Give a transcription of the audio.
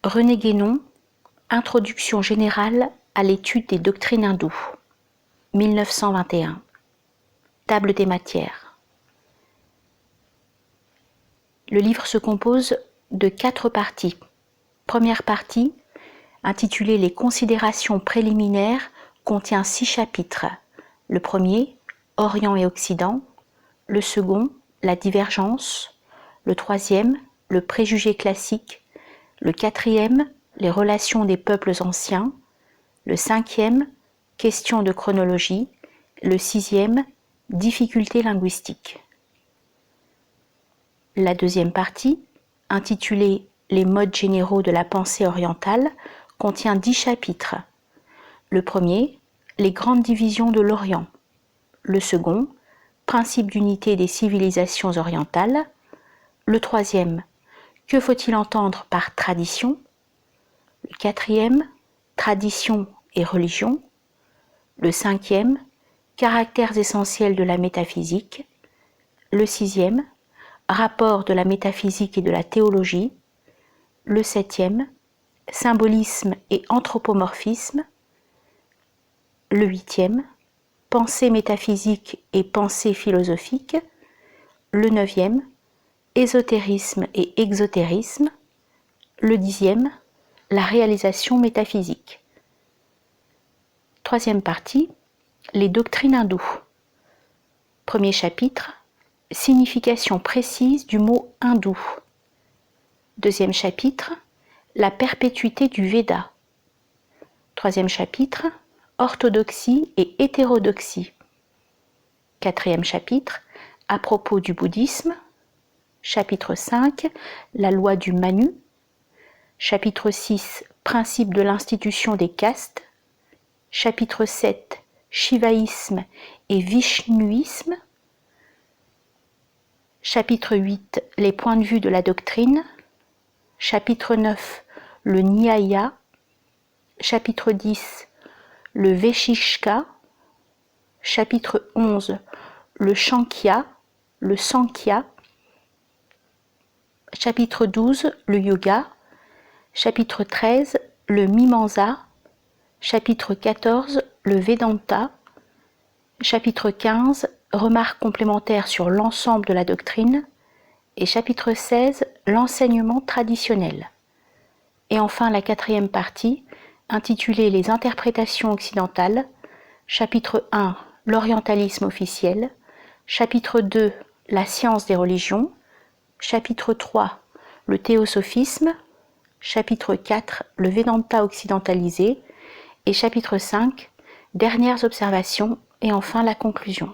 René Guénon, Introduction générale à l'étude des doctrines hindoues, 1921. Table des matières. Le livre se compose de 4 parties. Première partie, intitulée Les considérations préliminaires, contient 6 chapitres. Le premier, Orient et Occident. Le second, La divergence. Le troisième, Le préjugé classique. Le quatrième, Les relations des peuples anciens. Le cinquième, Question de chronologie. Le sixième, Difficultés linguistiques. La deuxième partie, intitulée Les modes généraux de la pensée orientale, contient 10 chapitres. Le premier, Les grandes divisions de l'Orient. Le second, Principe d'unité des civilisations orientales. Le troisième, Que faut-il entendre par tradition? Le quatrième, Tradition et religion. Le cinquième, Caractères essentiels de la métaphysique. Le sixième, Rapport de la métaphysique et de la théologie. Le septième, Symbolisme et anthropomorphisme. Le huitième, Pensée métaphysique et pensée philosophique. Le neuvième, Ésotérisme et exotérisme. Le dixième, La réalisation métaphysique. Troisième partie, Les doctrines hindoues. Premier chapitre, Signification précise du mot hindou. Deuxième chapitre, La perpétuité du Veda. Troisième chapitre, Orthodoxie et hétérodoxie. Quatrième chapitre, À propos du bouddhisme. Chapitre 5, La loi du Manu. Chapitre 6, Principe de l'institution des castes. Chapitre 7, Shivaïsme et Vishnuisme. Chapitre 8, Les points de vue de la doctrine. Chapitre 9, Le Nyaya. Chapitre 10, Le Veshishka. Chapitre 11, Le Shankya, le Sankhya. Chapitre 12, Le Yoga. Chapitre 13, Le Mimamsa. Chapitre 14, Le Vedanta. Chapitre 15, Remarques complémentaires sur l'ensemble de la doctrine. Et chapitre 16, L'enseignement traditionnel. Et enfin la quatrième partie, intitulée Les interprétations occidentales. Chapitre 1, L'orientalisme officiel. Chapitre 2, La science des religions. Chapitre 3, Le théosophisme. Chapitre 4, Le Vedanta occidentalisé. Et chapitre 5, Dernières observations et enfin la conclusion.